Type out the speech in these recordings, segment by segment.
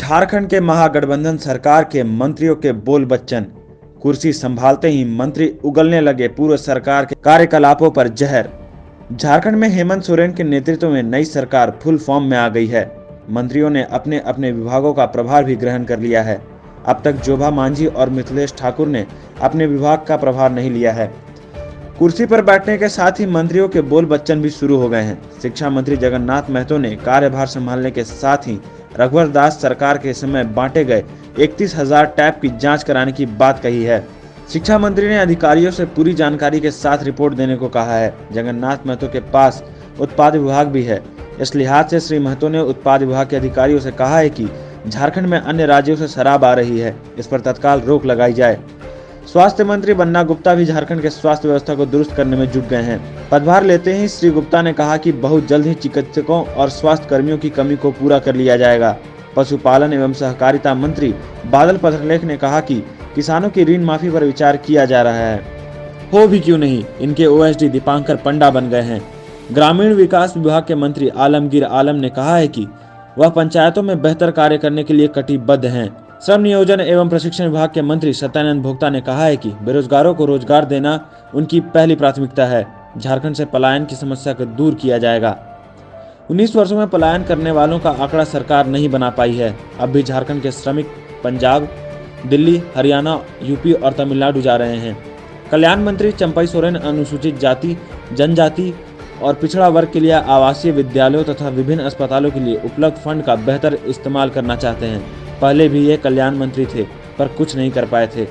झारखंड के महागठबंधन सरकार के मंत्रियों के बोल बच्चन। कुर्सी संभालते ही मंत्री उगलने लगे पूर्व सरकार के कार्यकलापों पर जहर। झारखंड में हेमंत सोरेन के नेतृत्व में नई सरकार फुल फॉर्म में आ गई है। मंत्रियों ने अपने अपने विभागों का प्रभार भी ग्रहण कर लिया है। अब तक जोभा मांझी और मिथिलेश ठाकुर ने अपने विभाग का प्रभार नहीं लिया है। कुर्सी पर बैठने के साथ ही मंत्रियों के बोल बच्चन भी शुरू हो गए हैं। शिक्षा मंत्री जगन्नाथ महतो ने कार्यभार संभालने के साथ ही रघुवर दास सरकार के समय बांटे गए 31,000 टैब की जांच कराने की बात कही है। शिक्षा मंत्री ने अधिकारियों से पूरी जानकारी के साथ रिपोर्ट देने को कहा है। जगन्नाथ महतो के पास उत्पाद विभाग भी है। इस लिहाज से श्री महतो ने उत्पाद विभाग के अधिकारियों से कहा है कि झारखंड में अन्य राज्यों से शराब आ रही है, इस पर तत्काल रोक लगाई जाए। स्वास्थ्य मंत्री बन्ना गुप्ता भी झारखंड के स्वास्थ्य व्यवस्था को दुरुस्त करने में जुट गए हैं। पदभार लेते ही श्री गुप्ता ने कहा कि बहुत जल्द ही चिकित्सकों और स्वास्थ्य कर्मियों की कमी को पूरा कर लिया जाएगा। पशुपालन एवं सहकारिता मंत्री बादल पत्रलेख ने कहा कि किसानों की ऋण माफी पर विचार किया जा रहा है। हो भी क्यों नहीं, इनके ओएसडी दीपांकर पंडा बन गए हैं। ग्रामीण विकास विभाग के मंत्री आलमगीर आलम ने कहा है कि वह पंचायतों में बेहतर कार्य करने के लिए कटिबद्ध हैं। श्रम नियोजन एवं प्रशिक्षण विभाग के मंत्री सत्यानंद भोक्ता ने कहा है कि बेरोजगारों को रोजगार देना उनकी पहली प्राथमिकता है। झारखंड से पलायन की समस्या को दूर किया जाएगा। 19 वर्षों में पलायन करने वालों का आंकड़ा सरकार नहीं बना पाई है। अब भी झारखंड के श्रमिक पंजाब, दिल्ली, हरियाणा, यूपी और तमिलनाडु जा रहे हैं। कल्याण मंत्री चंपई सोरेन अनुसूचित जाति, जनजाति और पिछड़ा वर्ग के लिए आवासीय विद्यालयों तथा विभिन्न अस्पतालों के लिए उपलब्ध फंड का बेहतर इस्तेमाल करना चाहते हैं। पहले भी ये कल्याण मंत्री थे पर कुछ नहीं कर पाए थे।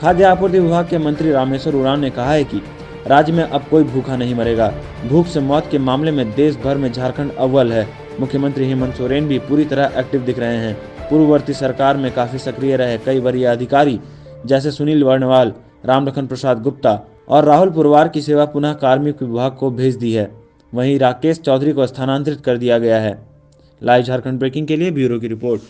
खाद्य आपूर्ति विभाग के मंत्री रामेश्वर उरांव ने कहा है कि राज्य में अब कोई भूखा नहीं मरेगा। भूख से मौत के मामले में देश भर में झारखंड अव्वल है। मुख्यमंत्री हेमंत सोरेन भी पूरी तरह एक्टिव दिख रहे हैं। पूर्ववर्ती सरकार में काफी सक्रिय रहे कई वरीय अधिकारी जैसे सुनील वर्णवाल, रामलखन प्रसाद गुप्ता और राहुल पुरवार की सेवा पुनः कार्मिक विभाग को भेज दी है। वहीं राकेश चौधरी को स्थानांतरित कर दिया गया है। लाइव झारखंड ब्रेकिंग के लिए ब्यूरो की रिपोर्ट।